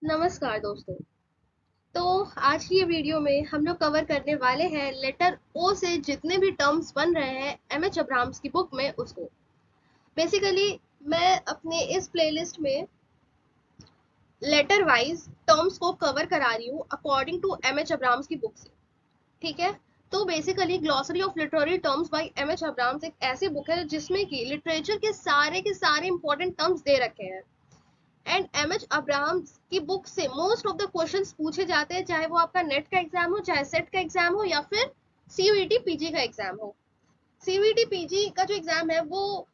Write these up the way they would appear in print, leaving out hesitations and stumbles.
नमस्कार दोस्तों। तो आज की ये वीडियो में हम लोग कवर करने वाले हैं लेटर ओ से जितने भी टर्म्स बन रहे हैं एम एच अब्राहम्स की बुक में उसको। बेसिकली मैं अपने इस प्लेलिस्ट में लेटर वाइज टर्म्स को कवर करा रही हूँ according to M H Abrahams की बुक से। ठीक है। तो basically glossary of literary terms by M H Abrahams एक ऐसी बुक है जिसमें कि लिटरेचर के सारे इंपॉर्टेंट टर्म्स दे रखे हैं। एंड एम एच अब्राहम की बुक से मोस्ट ऑफ द क्वेश्चंस पूछे जाते हैं, चाहे वो आपका नेट का एग्जाम हो, चाहे सेट का एग्जाम हो, या फिर सीयूईटी पीजी का एग्जाम हो। सीयूईटी पीजी का जो एग्जाम है वो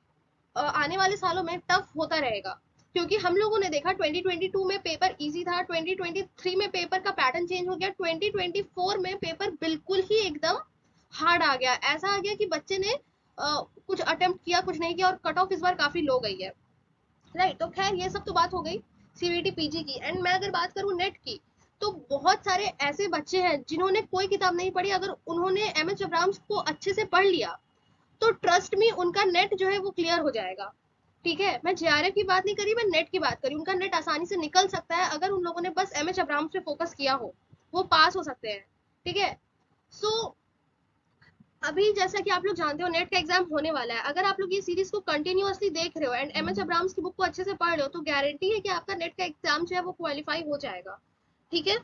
आने वाले सालों में टफ होता रहेगा, क्योंकि हम लोगों ने देखा 2022 में पेपर इजी था, 2023 में पेपर का पैटर्न चेंज हो गया, 2024 में पेपर बिल्कुल ही एकदम हार्ड आ गया। ऐसा आ गया कि बच्चे ने कुछ अटेम्प्ट किया, कुछ नहीं किया, और कट ऑफ इस बार काफी लो गई है। राइट। तो खैर ये सब तो बात हो गई सीबीटी पीजी की। एंड मैं अगर बात करूं नेट की, तो बहुत सारे ऐसे बच्चे हैं जिन्होंने कोई किताब नहीं पढ़ी। अगर उन्होंने एम एच अब्राहम्स को अच्छे से पढ़ लिया तो ट्रस्ट मी उनका नेट जो है वो क्लियर हो जाएगा। ठीक है। मैं जेआरएफ की बात नहीं करी, मैं नेट की बात करी। उनका नेट आसानी से निकल सकता है अगर उन लोगों ने बस एम एच अब्राहम्स पे फोकस किया हो, वो पास हो सकते हैं। ठीक है। सो अभी जैसा कि आप लोग जानते हो नेट का एग्जाम होने वाला है। अगर आप लोग ये सीरीज को कंटिन्यूअसली देख रहे हो एंड एम एच अब्राहम्स की बुक को अच्छे से पढ़ रहे हो, तो गारंटी है कि आपका नेट का एग्जाम जो है वो क्वालिफाई हो जाएगा। ठीक है।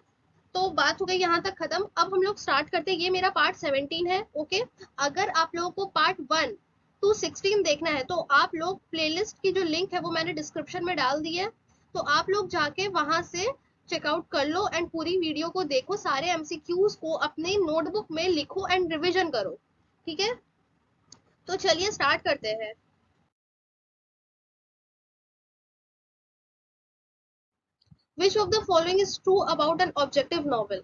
तो बात हो गई यहाँ तक खत्म। अब हम लोग स्टार्ट करते हैं। ये मेरा पार्ट 17 है। ओके। अगर आप लोगों को पार्ट 1 टू 16 देखना है तो आप लोग प्लेलिस्ट की जो लिंक है वो मैंने डिस्क्रिप्शन में डाल दी है, तो आप लोग जाके वहां से चेकआउट कर लो एंड पूरी वीडियो को देखो, सारे एमसीक्यूज को अपनी नोटबुक में लिखो एंड रिविजन करो। ठीक है। तो चलिए स्टार्ट करते हैं। Which of the following is true about an objective novel?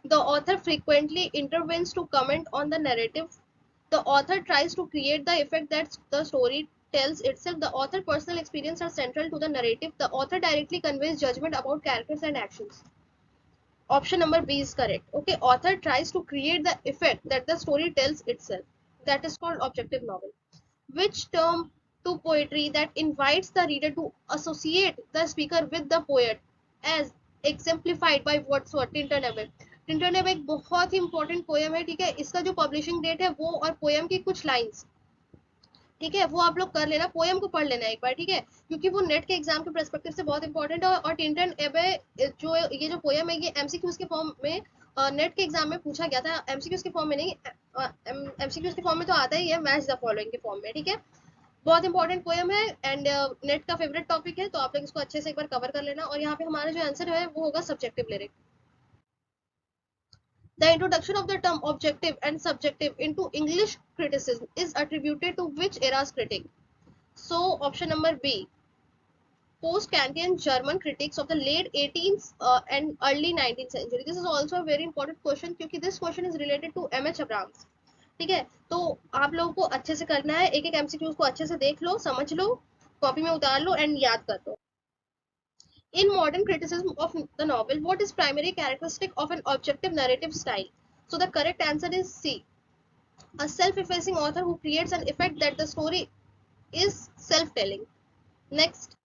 The author frequently intervenes to comment on the narrative. The author tries to create the effect that the story tells itself. The author personal experience are central to the narrative. The author directly conveys judgment about characters and actions. Option number B is correct. Okay, author tries to create the effect that the story tells itself. That is called objective novel. Which term to poetry that invites the reader to associate the speaker with the poet, as exemplified by Wordsworth? Tintern Tintern एक बहुत ही important poem है। ठीक है। इसका जो publishing date है वो और पोयम की कुछ लाइंस, ठीक है, वो आप लोग कर लेना, पोयम को पढ़ लेना एक बार। ठीक है। क्योंकि वो नेट के एग्जाम के पर्सपेक्टिव से बहुत इंपॉर्टेंट है। और टिंटन एबे जो ये जो पोयम है ये एमसीक्यूज के फॉर्म में नेट के एग्जाम में पूछा गया था। एमसीक्यूज के फॉर्म में नहीं, एमसीक्यूज के फॉर्म में तो आता ही है, मैच द फॉलोइंग के फॉर्म में। ठीक है। बहुत इंपॉर्टेंट पोयम है एंड नेट का फेवरेट टॉपिक है, तो आप लोग इसको अच्छे से एक बार कवर कर लेना। और यहाँ पे हमारा जो आंसर है वो होगा subjective lyric. The introduction of the term objective and subjective into English criticism is attributed to which era's critic? So option number B, post-Kantian German critics of the late 18th and early 19th century. This is also a very important question क्योंकि this question is related to M.H. Abrams. ठीक है। तो आप लोगों को अच्छे से करना है, एक एक एमसीक्यूज को अच्छे से देख लो, समझ लो, कॉपी में उतार लो एंड याद कर लो। In modern criticism of the novel, what is primary characteristic of an objective narrative style? So the correct answer is C. A self-effacing author who creates an effect that the story is self-telling. Next,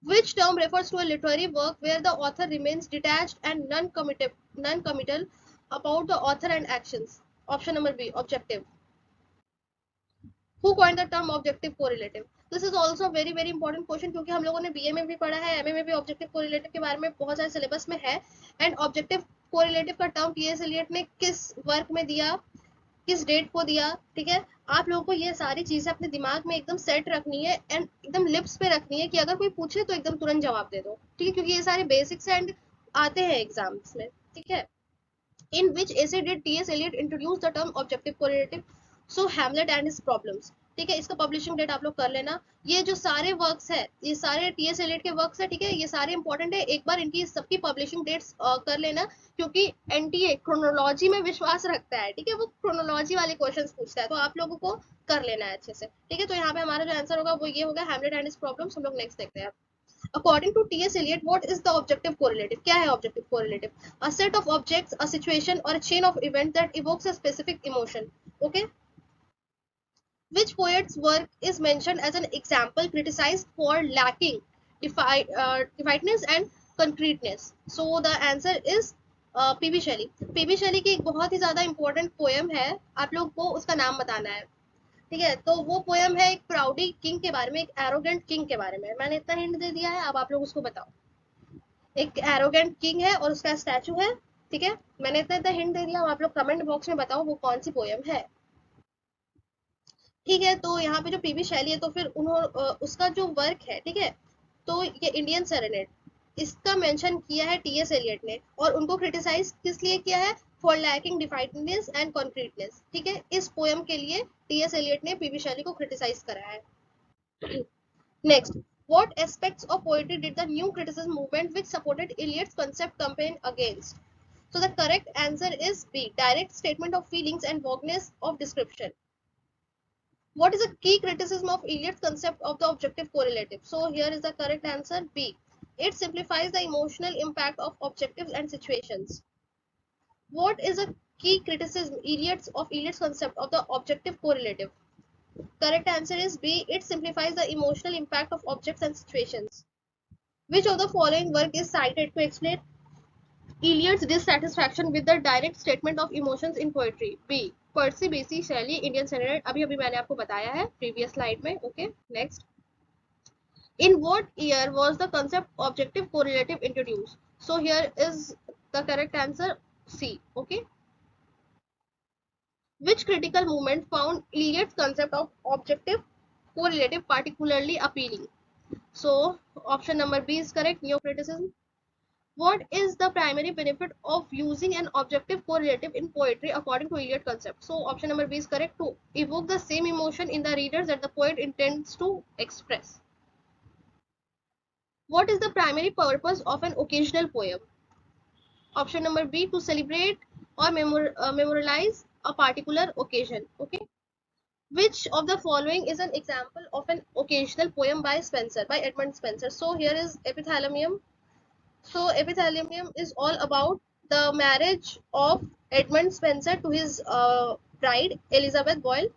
which term refers to a literary work where the author remains detached and non-committal about the author and actions? Option number B, objective. Who coined the term objective correlative? This is also very very important question क्योंकि हम लोगों ने BA में भी पढ़ा है, MA में भी ऑब्जेक्टिव कोरिलेटिव के बारे में बहुत सारे सिलेबस में है। एंड ऑब्जेक्टिव कोरिलेटिव का टर्म टीएस एलियट ने किस वर्क में दिया, किस डेट को दिया? ठीक है। आप लोगों को ये सारी चीजें अपने दिमाग में एकदम सेट रखनी है एंड एकदम लिप्स पे रखनी है कि अगर कोई पूछे तो एकदम तुरंत जवाब दे दो। ठीक है। क्योंकि ये सारे बेसिक्स एंड आते हैं एग्जाम्स में। ठीक है। In which essay did T.S. Eliot introduce the term objective correlative? So Hamlet and his problems. ठीक है। इसका पब्लिशिंग डेट आप लोग कर लेना। ये जो सारे वर्क्स है, ये सारे टीएस एलियट के वर्क्स है। ठीक है। ये सारे इंपॉर्टेंट है, एक बार इनकी सबकी पब्लिशिंग डेट्स कर लेना, क्योंकि एनटीए क्रोनोलॉजी में विश्वास रखता है। ठीक है। वो क्रोनोलॉजी वाले क्वेश्चंस पूछता है, तो आप लोगों को कर लेना है अच्छे से। ठीक है। तो यहाँ पे हमारा जो आंसर होगा वो ये होगा, हैमलेट एंड हिज प्रॉब्लम्स। हम लोग नेक्स्ट देखते हैं। According to T.S. Eliot, what is the objective correlative? क्या है objective correlative? A set of objects, a situation, or a chain of events that evokes a specific emotion. Okay. Which poet's work is mentioned as an example criticized for lacking definiteness and concreteness. So the answer is P B Shelley. P B Shelley की एक बहुत ही ज्यादा important poem है, आप लोग को उसका नाम बताना है. ठीक है, तो वो पोएम है एक प्राउडी किंग के बारे में, एक एरोगेंट किंग के बारे में. मैंने इतना हिंट दे दिया है, अब आप लोग उसको बताओ. एक एरोगेंट किंग है और उसका स्टैचू है. ठीक है, मैंने इतना इतना हिंट दे दिया, अब आप लोग कमेंट बॉक्स में बताओ वो कौन सी पोएम है. ठीक है, तो यहाँ पे जो पीबी शैली है, तो फिर उसका जो वर्क है, ठीक है, तो ये इंडियन सेरेनेड, इसका मेंशन किया है टीएस एलियट ने, और उनको क्रिटिसाइज किस लिए किया है? For lacking definiteness and concreteness. ठीक है, इस पोएम के लिए टीएस एलियट ने पीबी शैली को क्रिटिसाइज करा है. Next, what aspects of poetry did the new criticism movement which supported Eliot's concept campaign against? So the correct answer is B, direct statement of feelings and vagueness of description. What is a key criticism of Eliot's concept of the objective correlative? So here is the correct answer, B. It simplifies the emotional impact of objectives and situations. What is a key criticism of Eliot's concept of the objective correlative? Correct answer is B. It simplifies the emotional impact of objects and situations. Which of the following work is cited to explain Eliot's dissatisfaction with the direct statement of emotions in poetry? B. पर्सी बेसी शैली Indian standard, अभी अभी मैंने आपको बताया है previous slide में. Okay, next. In what year was the concept objective correlative introduced? So here is the correct answer, C. Okay. Which critical movement found Eliot's concept of objective correlative particularly appealing? So option number B is correct, neo-criticism. What is the primary benefit of using an objective correlative in poetry according to Eliot concept? So option number B is correct, to evoke the same emotion in the readers that the poet intends to express. What is the primary purpose of an occasional poem? Option number B, to celebrate or memorialize a particular occasion. Okay. Which of the following is an example of an occasional poem by Edmund Spenser? So here is Epithalamium. So Epithalamium is all about the marriage of Edmund Spenser to his bride Elizabeth Boyle.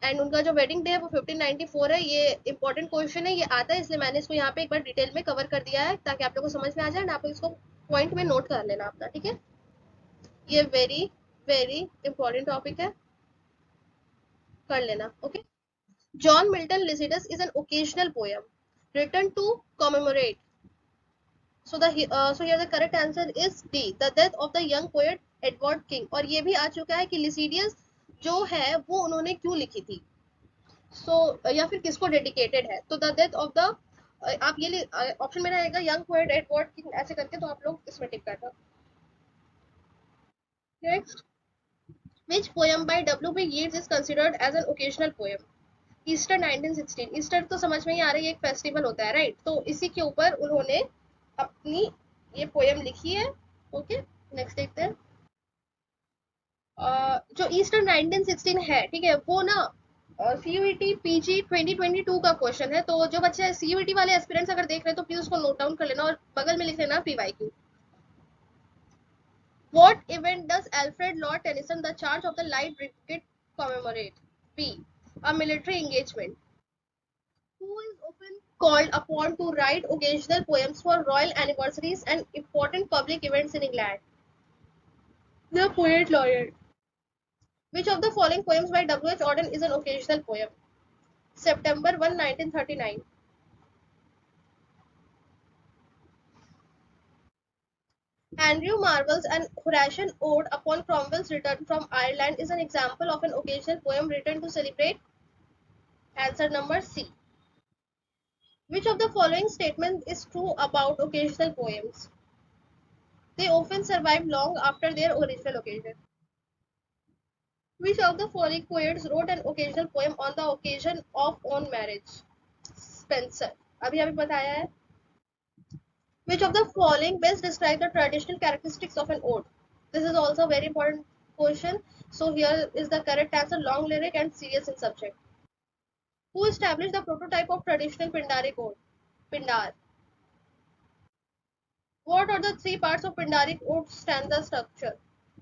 And उनका जो wedding day है वो 1594 है. ये important question है, ये आता है, इसलिए मैंने इसको यहाँ पे एक बार डिटेल में कवर कर दिया है ताकि आप लोगों को समझ में आ जाए. आप इसको पॉइंट में नोट कर लेना अपना. ठीक है, ये वेरी वेरी इंपॉर्टेंट टॉपिक है, कर लेना. Okay. John Milton Lycidas is an occasional poem written to commemorate. So here the correct answer is D, the death of the young poet Edward King. और ये भी आ चुका है कि लिसिडियस जो है वो उन्होंने क्यों लिखी थी, या फिर किसको डेडिकेटेड है. तो द डेथ ऑफ द, आप ये ऑप्शन में रहेगा यंग पोएट एडवर्ड किंग ऐसे करके, तो आप लोग इसमें टिक करना. Next, which poem by W.B. Yeats is considered as an occasional poem? Easter 1916. Easter तो समझ में ही आ रही है, एक फेस्टिवल होता है, राइट. तो इसी के ऊपर उन्होंने अपनी ये पोएम लिखी है. ओके, नेक्स्ट देखते हैं. जो ईस्टर 1916 है, ठीक है, वो ना सीयूईटी पीजी 2022 का क्वेश्चन है. तो जो बच्चे सीयूईटी वाले एस्पिरेंट्स अगर देख रहे हैं तो प्लीज उसको नोट डाउन कर लेना और बगल में लिख लेना PYQ. What event does Alfred Lord Tennyson, the Charge of the Light Brigade, commemorate? B. A military engagement. Who is often called upon to write occasional poems for royal anniversaries and important public events in England? The poet laureate. Which of the following poems by W.H. Auden is an occasional poem? September 1, 1939. Andrew Marvell's An Horatian Ode upon Cromwell's return from Ireland is an example of an occasional poem written to celebrate. Answer number C. Which of the following statements is true about occasional poems? They often survive long after their original occasion. Which of the following poets wrote an occasional poem on the occasion of own marriage? Spenser. अभी अभी बताया है. Which of the following best describe the traditional characteristics of an ode? This is also a very important question. So here is the correct answer, long lyric and serious in subject. Who established the prototype of traditional Pindaric ode? Pindar. What are the three parts of Pindaric ode stanza structure?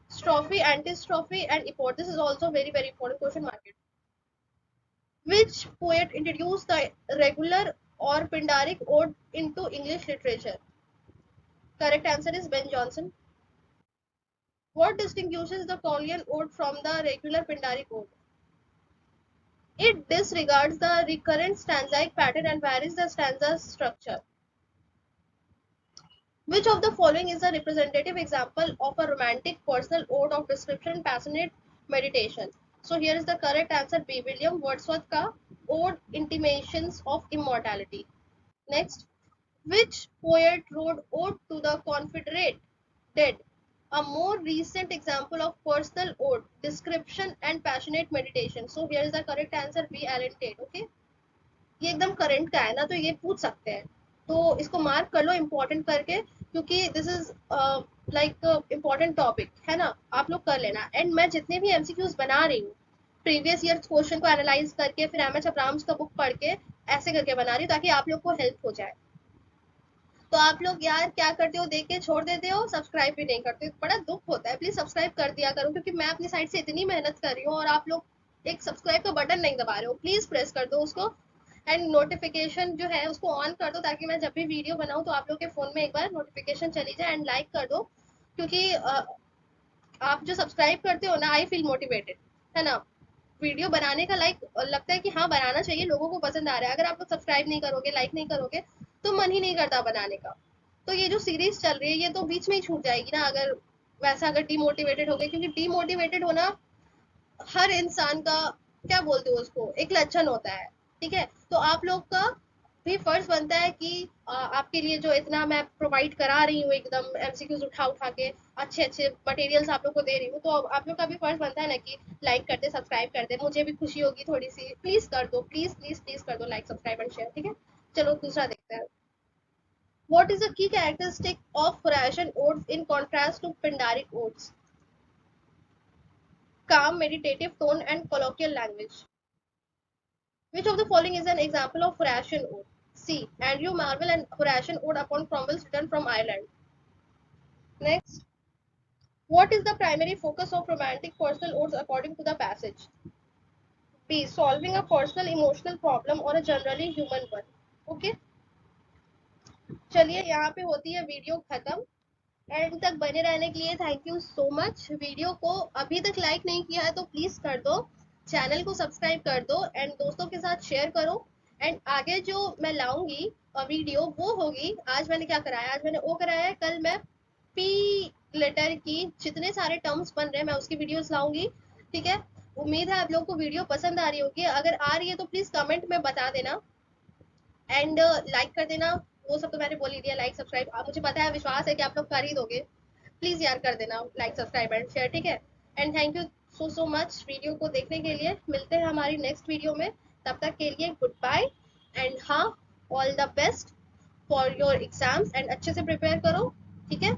Strophe, antistrophe and epode. This is also very very important question mark. Which poet introduced the regular or Pindaric ode into English literature? Correct answer is Ben Jonson. What distinguishes the Paulian ode from the regular Pindaric ode? It disregards the recurrent stanzaic pattern and varies the stanza structure. Which of the following is a representative example of a romantic personal ode of description, passionate meditation? So here is the correct answer B. William Wordsworth का Ode Intimations of Immortality. Next, which poet wrote Ode to the Confederate Dead? A more recent example of personal ode, description and passionate meditation. So here is the correct answer B. Alan Tate. Okay. ये एकदम current का है ना, तो ये पूछ सकते हैं, तो इसको मार्क कर लो इम्पोर्टेंट करके, क्योंकि this is like important topic है ना, आप लोग कर लेना। एंड मैं जितने भी एमसीक्यूज बना रही हूँ प्रीवियस ईयर क्वेश्चन को एनालाइज करके, फिर एम एच अब्राम्स का बुक पढ़ के ऐसे करके बना रही हूँ ताकि आप लोग को हेल्प हो जाए। तो आप लोग यार क्या करते हो, देख के छोड़ देते हो, सब्सक्राइब भी नहीं करते, बड़ा दुख होता है। प्लीज सब्सक्राइब कर दिया करो, क्योंकि मैं अपनी साइड से इतनी मेहनत कर रही हूँ और आप लोग एक सब्सक्राइब का बटन नहीं दबा रहे हो। प्लीज प्रेस कर दो उसको, एंड नोटिफिकेशन जो है उसको ऑन कर दो, ताकि मैं जब भी वीडियो बनाऊं तो आप लोग के फोन में एक बार नोटिफिकेशन चली जाए। एंड लाइक कर दो, क्योंकि आप जो सब्सक्राइब करते हो ना, आई फील मोटिवेटेड, है ना, वीडियो बनाने का लाइक लगता है कि हाँ बनाना चाहिए, लोगों को पसंद आ रहा है। अगर आप लोग सब्सक्राइब नहीं करोगे, लाइक नहीं करोगे, तो मन ही नहीं करता बनाने का। तो ये जो सीरीज चल रही है ये तो बीच में ही छूट जाएगी ना, अगर वैसा अगर डिमोटिवेटेड हो गए, क्योंकि डिमोटिवेटेड होना हर इंसान का, क्या बोलते हो उसको, एक लक्षण होता है। ठीक है, तो आप लोग का भी फर्ज बनता है कि आपके लिए जो इतना मैं प्रोवाइड करा रही हूँ, एकदम एमसीक्यूज उठा उठा के अच्छे अच्छे मटेरियल्स आप लोग को दे रही हूँ, तो आप लोग का भी फर्ज बनता है ना कि लाइक कर दे, सब्सक्राइब कर दे, मुझे भी खुशी होगी थोड़ी सी। प्लीज कर दो, प्लीज प्लीज प्लीज कर दो लाइक, सब्सक्राइब एंड शेयर। ठीक है, चलो दूसरा देखते हैं। What is the key characteristic of Horatian odes in contrast to Pindaric odes? Calm, meditative tone, and colloquial language. Which of the following is an example of Horatian ode? C. Andrew Marvell and Horatian ode upon Cromwell's return from Ireland. Next. What is the primary focus of romantic personal odes according to the passage? B. Solving a personal emotional problem or a generally human one. Okay. चलिए यहाँ पे होती है video खत्म। And तक बने रहने के लिए thank you so much. Video को अभी तक लाइक नहीं किया है तो प्लीज कर दो, चैनल को सब्सक्राइब कर दो, एंड दोस्तों के साथ शेयर करो। एंड आगे जो मैं लाऊंगी वीडियो वो होगी, आज मैंने क्या कराया, आज मैंने ओ कराया है, कल मैं पी लेटर की जितने सारे टर्म्स बन रहे हैं मैं उसकी वीडियोस लाऊंगी। ठीक है, उम्मीद है आप लोगों को वीडियो पसंद आ रही होगी। अगर आ रही है तो प्लीज कमेंट में बता देना, एंड लाइक कर देना। वो सब तो मैंने बोल ही दिया, लाइक सब्सक्राइब मुझे पता है, विश्वास है कि आप लोग कर ही दोगे। प्लीज यार कर देना लाइक सब्सक्राइब एंड शेयर। ठीक है, and thank you so so much video को देखने के लिए। मिलते हैं हमारी नेक्स्ट वीडियो में, तब तक के लिए गुड बाय। एंड हाँ, all the best for your exams, and अच्छे से प्रिपेयर करो। ठीक है।